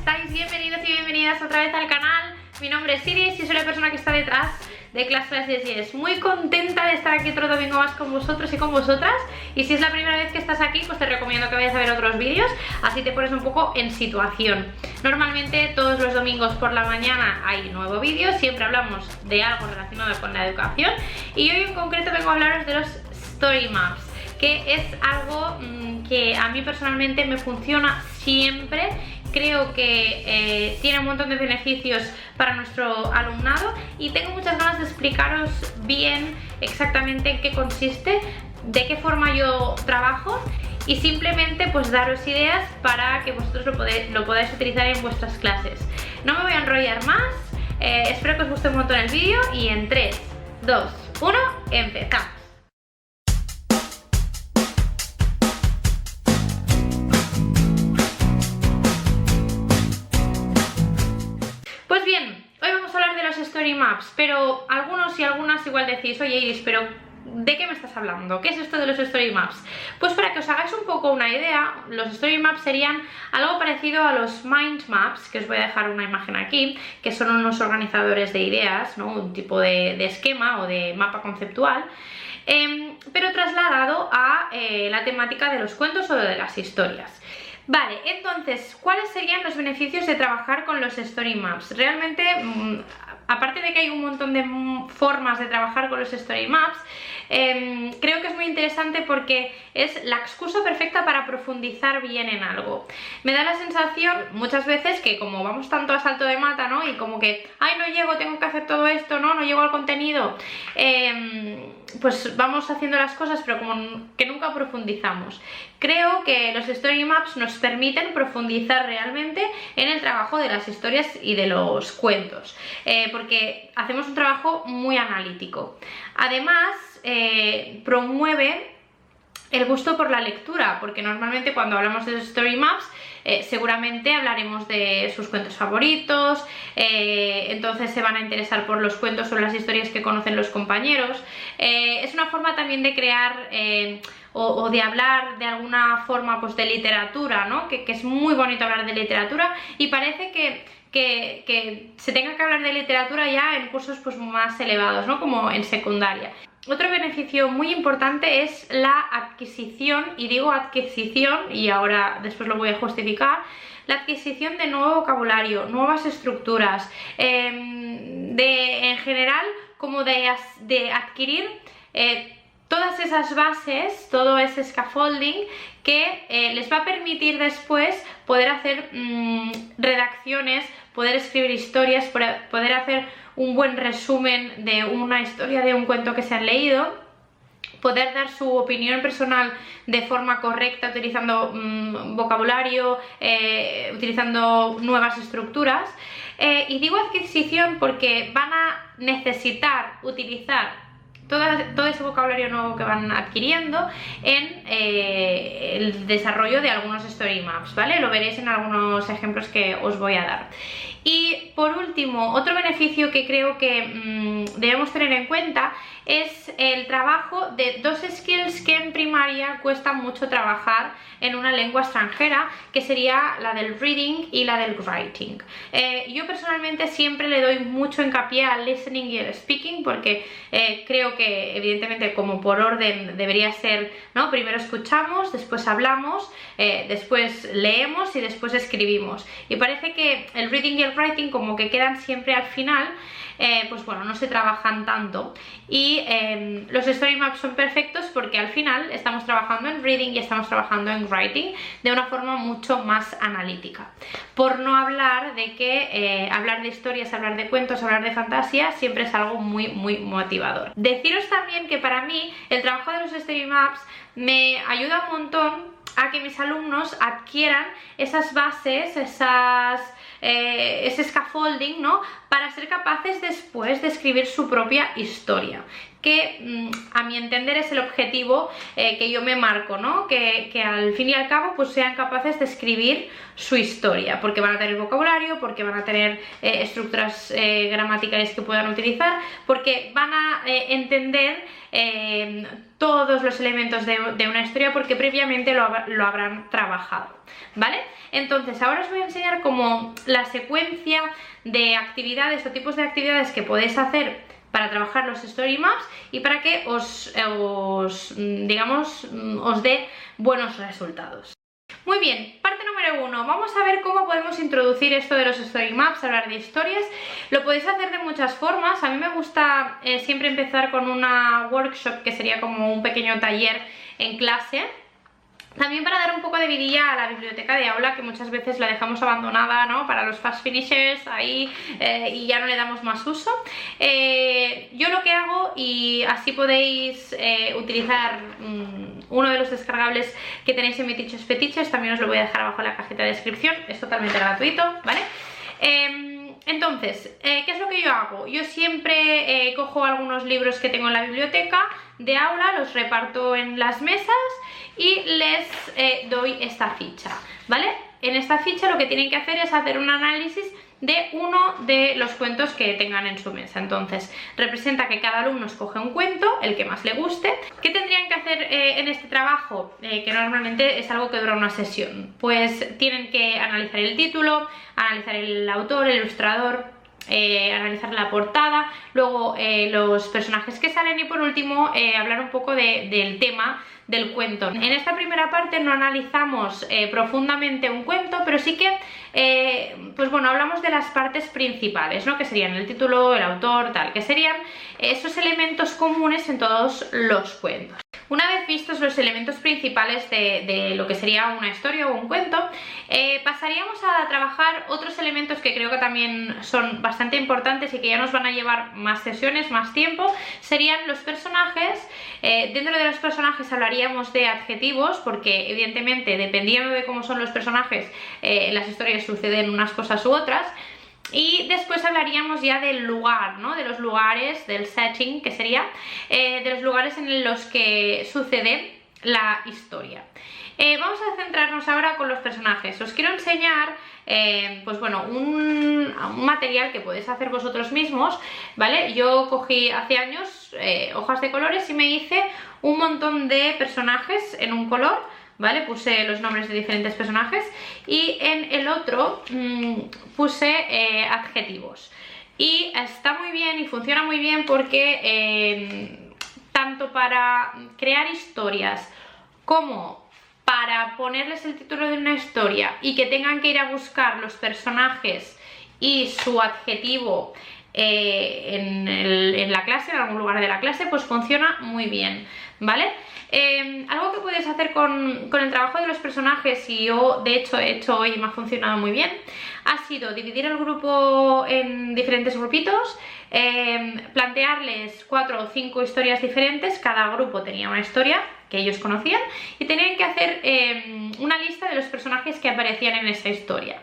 estáis? Bienvenidos y bienvenidas otra vez al canal. Mi nombre es Iris y soy la persona que está detrás de Class Yes. Muy contenta de estar aquí otro domingo más con vosotros y con vosotras. Y si es la primera vez que estás aquí, pues te recomiendo que vayas a ver otros vídeos, así te pones un poco en situación. Normalmente todos los domingos por la mañana hay nuevo vídeo, siempre hablamos de algo relacionado con la educación. Y hoy en concreto vengo a hablaros de los Story Maps, que es algo que a mí personalmente me funciona siempre. Creo que tiene un montón de beneficios para nuestro alumnado y tengo muchas ganas de explicaros bien exactamente en qué consiste, de qué forma yo trabajo y simplemente pues daros ideas para que vosotros lo podáis utilizar en vuestras clases. No me voy a enrollar más, espero que os guste un montón el vídeo y en 3, 2, 1, empezamos. Pues bien, hoy vamos a hablar de los Story Maps, pero algunos y algunas igual decís, oye Iris, pero ¿de qué me estás hablando? ¿Qué es esto de los Story Maps? Pues para que os hagáis un poco una idea, los Story Maps serían algo parecido a los Mind Maps, que os voy a dejar una imagen aquí, que son unos organizadores de ideas, ¿no? Un tipo de esquema o de mapa conceptual, pero trasladado a la temática de los cuentos o de las historias. Vale, entonces, ¿cuáles serían los beneficios de trabajar con los Story Maps? Realmente, aparte de que hay un montón de formas de trabajar con los Story Maps, creo que es muy interesante porque es la excusa perfecta para profundizar bien en algo. Me da la sensación muchas veces que como vamos tanto a salto de mata, ¿no? Y como que, ay, no llego, tengo que hacer todo esto, no llego al contenido, pues vamos haciendo las cosas pero como que nunca profundizamos. Creo que los Story Maps nos permiten profundizar realmente en el trabajo de las historias y de los cuentos, porque hacemos un trabajo muy analítico. Además, promueve el gusto por la lectura, porque normalmente cuando hablamos de los Story Maps seguramente hablaremos de sus cuentos favoritos, entonces se van a interesar por los cuentos o las historias que conocen los compañeros. Es una forma también de crear o de hablar de alguna forma pues de literatura, ¿no? Que es muy bonito hablar de literatura y parece que se tenga que hablar de literatura ya en cursos pues más elevados, ¿no? Como en secundaria. Otro beneficio muy importante es la adquisición, y digo adquisición y ahora después lo voy a justificar, la adquisición de nuevo vocabulario, nuevas estructuras, en general como de adquirir todas esas bases, todo ese scaffolding que les va a permitir después poder hacer redacciones, poder escribir historias, poder hacer un buen resumen de una historia, de un cuento que se han leído, poder dar su opinión personal de forma correcta utilizando vocabulario, utilizando nuevas estructuras. Y digo adquisición porque van a necesitar utilizar todo ese vocabulario nuevo que van adquiriendo en el desarrollo de algunos Story Maps, ¿vale? Lo veréis en algunos ejemplos que os voy a dar. Y por último, otro beneficio que creo que debemos tener en cuenta es el trabajo de dos skills que en primaria cuesta mucho trabajar en una lengua extranjera, que sería la del reading y la del writing. Yo personalmente siempre le doy mucho hincapié al listening y al speaking porque creo que evidentemente como por orden debería ser, ¿no? Primero escuchamos, después hablamos, después leemos y después escribimos. Y parece que el reading y el writing como que quedan siempre al final, pues bueno, no se trabajan tanto. Y los Story Maps son perfectos porque al final estamos trabajando en reading y estamos trabajando en writing de una forma mucho más analítica. Por no hablar de que hablar de historias, hablar de cuentos, hablar de fantasía siempre es algo muy motivador. Deciros también que para mí el trabajo de los Story Maps me ayuda un montón a que mis alumnos adquieran esas bases, ese scaffolding, ¿no? Para ser capaces después de escribir su propia historia, que a mi entender es el objetivo que yo me marco, ¿no? Que al fin y al cabo pues sean capaces de escribir su historia, porque van a tener vocabulario, porque van a tener estructuras gramaticales que puedan utilizar, porque van a entender todos los elementos de una historia porque previamente lo habrán trabajado, ¿vale? Entonces ahora os voy a enseñar como la secuencia de actividades o tipos de actividades que podéis hacer para trabajar los story maps y para que digamos, os dé buenos resultados. Muy bien, parte número 1. Vamos a ver cómo podemos introducir esto de los story maps, hablar de historias. Lo podéis hacer de muchas formas. A mí me gusta siempre empezar con una workshop, que sería como un pequeño taller en clase. También para dar un poco de vidilla a la biblioteca de aula, que muchas veces la dejamos abandonada, ¿no? Para los fast finishers ahí y ya no le damos más uso. Yo lo que hago, y así podéis utilizar uno de los descargables que tenéis en mi Teachers Fetiches, también os lo voy a dejar abajo en la cajita de descripción, es totalmente gratuito, ¿vale? Entonces, ¿qué es lo que yo hago? Yo siempre cojo algunos libros que tengo en la biblioteca de aula, los reparto en las mesas y les doy esta ficha, ¿vale? En esta ficha lo que tienen que hacer es hacer un análisis de uno de los cuentos que tengan en su mesa. Entonces, representa que cada alumno escoge un cuento, el que más le guste. ¿Qué tendrían que hacer en este trabajo? Que normalmente es algo que dura una sesión. Pues tienen que analizar el título, analizar el autor, el ilustrador, analizar la portada, luego los personajes que salen y por último hablar un poco del tema del cuento. En esta primera parte no analizamos profundamente un cuento, pero sí que pues bueno, hablamos de las partes principales, ¿no? Que serían el título, el autor, tal, que serían esos elementos comunes en todos los cuentos. Una vez vistos los elementos principales de lo que sería una historia o un cuento, pasaríamos a trabajar otros elementos que creo que también son bastante importantes y que ya nos van a llevar más sesiones, más tiempo. Serían los personajes. Dentro de los personajes hablaríamos de adjetivos, porque evidentemente dependiendo de cómo son los personajes, en las historias suceden unas cosas u otras. Y después hablaríamos ya del lugar, ¿no? De los lugares, del setting, que sería de los lugares en los que sucede la historia. Vamos a centrarnos ahora con los personajes. Os quiero enseñar pues bueno, un material que podéis hacer vosotros mismos, ¿vale? Yo cogí hace años hojas de colores y me hice un montón de personajes en un color, ¿vale? Puse los nombres de diferentes personajes y en el otro puse adjetivos. Y está muy bien y funciona muy bien porque tanto para crear historias como para ponerles el título de una historia y que tengan que ir a buscar los personajes y su adjetivo en la clase, en algún lugar de la clase, pues funciona muy bien, ¿vale? Algo que puedes hacer con el trabajo de los personajes, y yo de hecho he hecho hoy y me ha funcionado muy bien, ha sido dividir el grupo en diferentes grupitos, plantearles 4 o 5 historias diferentes. Cada grupo tenía una historia que ellos conocían y tenían que hacer una lista de los personajes que aparecían en esa historia.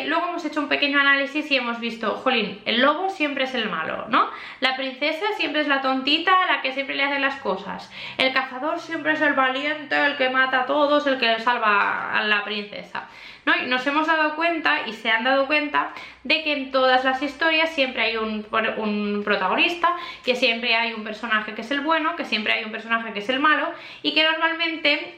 Luego hemos hecho un pequeño análisis y hemos visto, jolín, el lobo siempre es el malo, ¿no? La princesa siempre es la tontita, la que siempre le hace las cosas. El cazador siempre es el valiente, el que mata a todos, el que salva a la princesa, ¿no? Y nos hemos dado cuenta, y se han dado cuenta, de que en todas las historias siempre hay un protagonista, que siempre hay un personaje que es el bueno, que siempre hay un personaje que es el malo, y que normalmente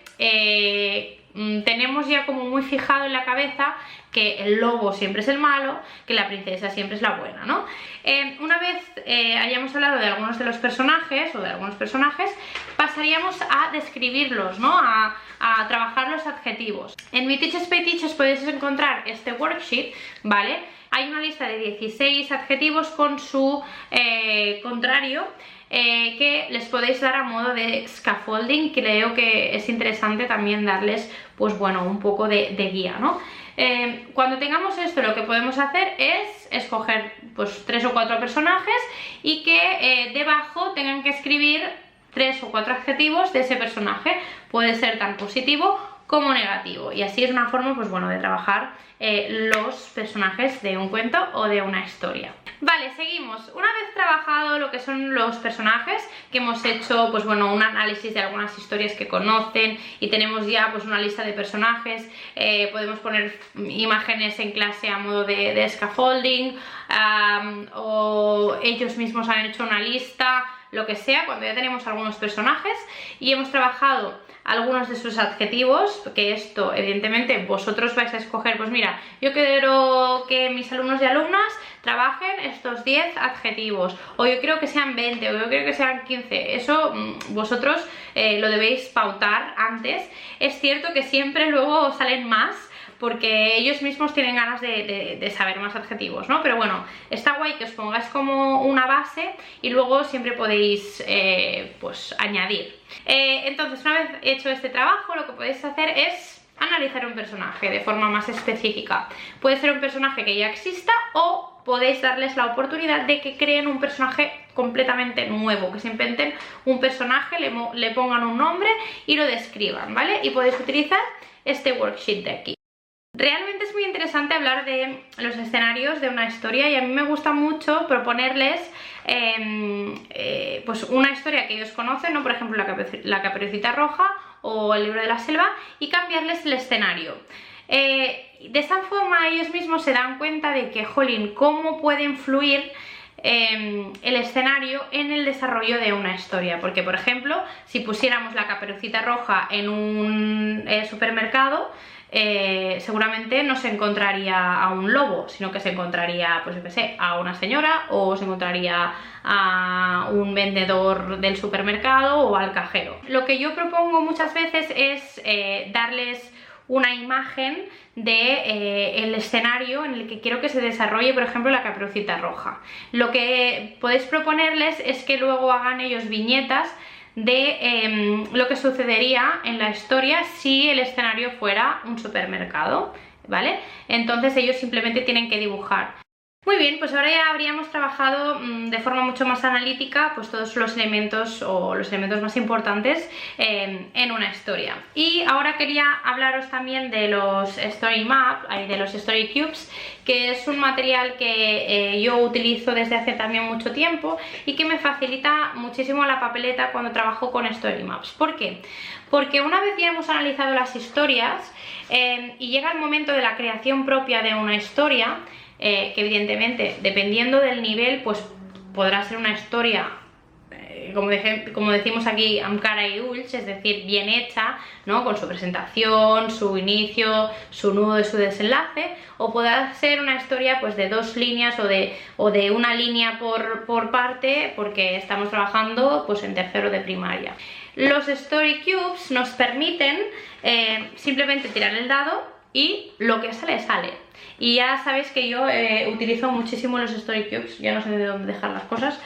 tenemos ya como muy fijado en la cabeza que el lobo siempre es el malo, que la princesa siempre es la buena, ¿no? Una vez hayamos hablado de algunos de los personajes o de algunos personajes, pasaríamos a describirlos, ¿no? A trabajar los adjetivos. En mi Teachers Fetiches podéis encontrar este worksheet, ¿vale? Hay una lista de 16 adjetivos con su contrario, que les podéis dar a modo de scaffolding. Creo que es interesante también darles, pues bueno, un poco de guía, ¿no? Cuando tengamos esto, lo que podemos hacer es escoger pues 3 o 4 personajes y que debajo tengan que escribir 3 o 4 adjetivos de ese personaje. Puede ser tan positivo como negativo, y así es una forma, pues bueno, de trabajar los personajes de un cuento o de una historia. Vale, seguimos. Una vez trabajado lo que son los personajes, que hemos hecho, pues bueno, un análisis de algunas historias que conocen y tenemos ya pues una lista de personajes, podemos poner imágenes en clase a modo de scaffolding, o ellos mismos han hecho una lista, lo que sea, cuando ya tenemos algunos personajes y hemos trabajado algunos de sus adjetivos, que esto evidentemente vosotros vais a escoger, pues mira, yo quiero que mis alumnos y alumnas trabajen estos 10 adjetivos, o yo quiero que sean 20, o yo quiero que sean 15, eso vosotros lo debéis pautar antes. Es cierto que siempre luego salen más, porque ellos mismos tienen ganas de saber más adjetivos, ¿no? Pero bueno, está guay que os pongáis como una base y luego siempre podéis pues añadir. Entonces, una vez hecho este trabajo, lo que podéis hacer es analizar un personaje de forma más específica. Puede ser un personaje que ya exista o podéis darles la oportunidad de que creen un personaje completamente nuevo, que se inventen un personaje, le pongan un nombre y lo describan, ¿vale? Y podéis utilizar este worksheet de aquí. Realmente es muy interesante hablar de los escenarios de una historia y a mí me gusta mucho proponerles pues una historia que ellos conocen, ¿no? Por ejemplo, la Caperucita Roja o el Libro de la Selva, y cambiarles el escenario. De esa forma ellos mismos se dan cuenta de que, jolín, cómo puede influir el escenario en el desarrollo de una historia, porque por ejemplo, si pusiéramos la Caperucita Roja en un supermercado, seguramente no se encontraría a un lobo, sino que se encontraría, pues yo qué sé, a una señora, o se encontraría a un vendedor del supermercado o al cajero. Lo que yo propongo muchas veces es darles una imagen de el escenario en el que quiero que se desarrolle, por ejemplo, la Caperucita Roja. Lo que podéis proponerles es que luego hagan ellos viñetas de lo que sucedería en la historia si el escenario fuera un supermercado, ¿vale? Entonces ellos simplemente tienen que dibujar. Muy bien, pues ahora ya habríamos trabajado de forma mucho más analítica pues todos los elementos o los elementos más importantes en una historia. Y ahora quería hablaros también de los Story Maps, de los Story Cubes, que es un material que yo utilizo desde hace también mucho tiempo y que me facilita muchísimo la papeleta cuando trabajo con Story Maps. ¿Por qué? Porque una vez ya hemos analizado las historias y llega el momento de la creación propia de una historia, que evidentemente dependiendo del nivel pues podrá ser una historia como decimos aquí, amb cara i ulls, es decir, bien hecha, ¿no? Con su presentación, su inicio, su nudo y su desenlace, o podrá ser una historia pues de 2 líneas o de una línea por parte, porque estamos trabajando pues en tercero de primaria. Los Story Cubes nos permiten simplemente tirar el dado y lo que sale, sale. Y ya sabéis que yo utilizo muchísimo los Story Cubes, ya no sé de dónde dejar las cosas.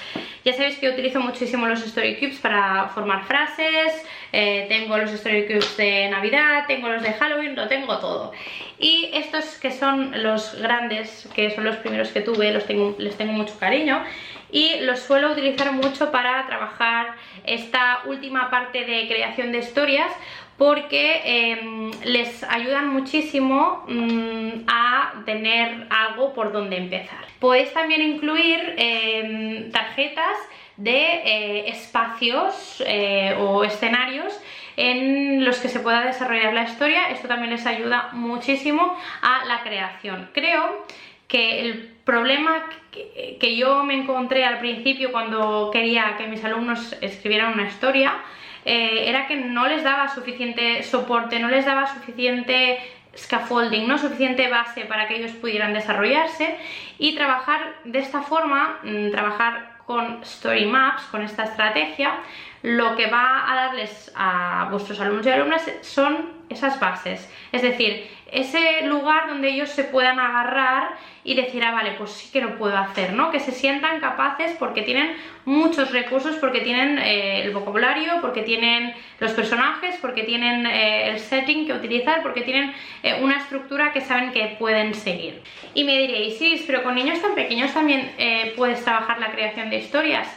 Ya sabéis que utilizo muchísimo los Story Cubes para formar frases, tengo los Story Cubes de Navidad, tengo los de Halloween, lo tengo todo. Y estos que son los grandes, que son los primeros que tuve, les tengo mucho cariño y los suelo utilizar mucho para trabajar esta última parte de creación de historias, porque les ayudan muchísimo a tener algo por donde empezar. Podéis también incluir tarjetas de espacios o escenarios en los que se pueda desarrollar la historia. Esto también les ayuda muchísimo a la creación. Creo que el problema que yo me encontré al principio cuando quería que mis alumnos escribieran una historia era que no les daba suficiente soporte, no les daba suficiente scaffolding, no suficiente base para que ellos pudieran desarrollarse, y trabajar de esta forma, trabajar con Story Maps, con esta estrategia, lo que va a darles a vuestros alumnos y alumnas son esas bases, es decir, ese lugar donde ellos se puedan agarrar y decir, ah, vale, pues sí que lo puedo hacer, ¿no? Que se sientan capaces porque tienen muchos recursos, porque tienen el vocabulario, porque tienen los personajes, porque tienen el setting que utilizar, porque tienen una estructura que saben que pueden seguir. Y me diréis, sí, pero con niños tan pequeños también puedes trabajar la creación de historias.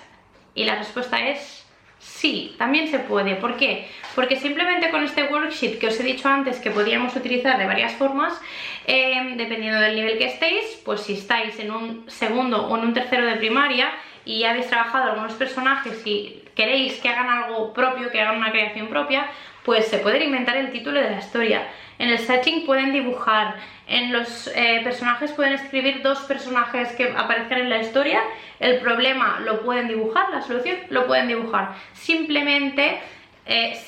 Y la respuesta es sí, también se puede. ¿Por qué? Porque simplemente con este worksheet que os he dicho antes que podríamos utilizar de varias formas, dependiendo del nivel que estéis, pues si estáis en un segundo o en un tercero de primaria y ya habéis trabajado algunos personajes y queréis que hagan algo propio, que hagan una creación propia, pues se pueden inventar el título de la historia. En el setting pueden dibujar, en los personajes pueden escribir 2 personajes que aparezcan en la historia, el problema lo pueden dibujar, la solución lo pueden dibujar. Simplemente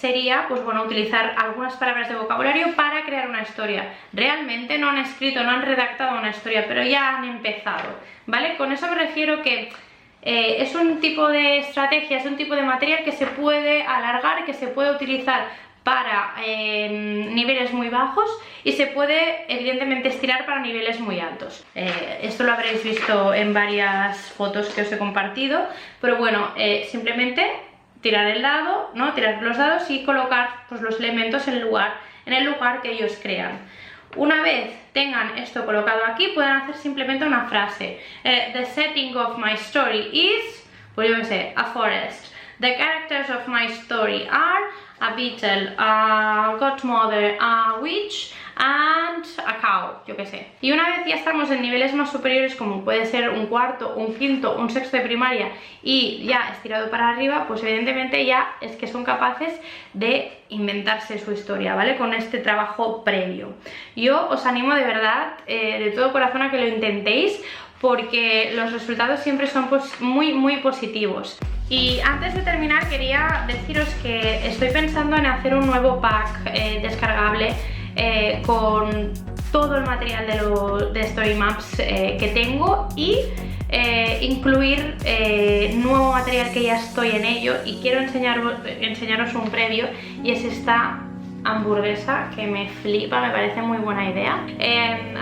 sería, pues bueno, utilizar algunas palabras de vocabulario para crear una historia. Realmente no han escrito, no han redactado una historia, pero ya han empezado, ¿vale? Con eso me refiero que es un tipo de estrategia, es un tipo de material que se puede alargar, que se puede utilizar para niveles muy bajos y se puede evidentemente estirar para niveles muy altos. Esto lo habréis visto en varias fotos que os he compartido, pero bueno, simplemente tirar el dado, ¿no? Tirar los dados y colocar pues, los elementos en el lugar que ellos crean. Una vez tengan esto colocado aquí, pueden hacer simplemente una frase. The setting of my story is, pues yo qué sé, a forest. The characters of my story are a beetle, a godmother, a witch and a cow, yo qué sé. Y una vez ya estamos en niveles más superiores, como puede ser un cuarto, un quinto, un sexto de primaria y ya estirado para arriba, pues evidentemente ya es que son capaces de inventarse su historia, ¿vale? Con este trabajo previo. Yo os animo de verdad, de todo corazón, a que lo intentéis, porque los resultados siempre son pues, muy positivos. Y antes de terminar quería deciros que estoy pensando en hacer un nuevo pack descargable con todo el material de Story Maps que tengo y incluir nuevo material que ya estoy en ello, y quiero enseñaros un previo, y es esta hamburguesa que me flipa, me parece muy buena idea.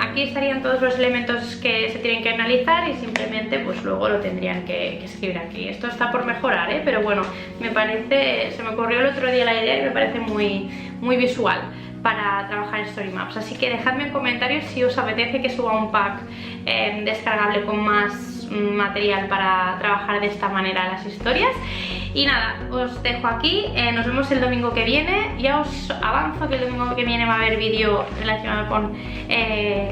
Aquí estarían todos los elementos que se tienen que analizar y simplemente pues luego lo tendrían que escribir aquí. Esto está por mejorar, pero bueno, me parece, se me ocurrió el otro día la idea y me parece muy visual para trabajar en Story Maps. Así que dejadme en comentarios si os apetece que suba un pack descargable con más material para trabajar de esta manera las historias. Y nada, os dejo aquí, nos vemos el domingo que viene. Ya os avanzo que el domingo que viene va a haber vídeo relacionado con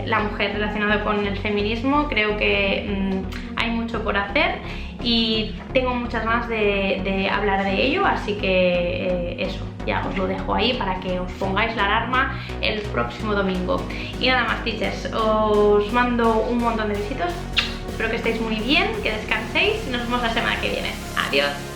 la mujer, relacionado con el feminismo. Creo que hay mucho por hacer y tengo muchas ganas de hablar de ello, así que eso, ya os lo dejo ahí para que os pongáis la alarma el próximo domingo. Y nada más, teachers, os mando un montón de besitos, espero que estéis muy bien, que descanséis y nos vemos la semana que viene. Adiós.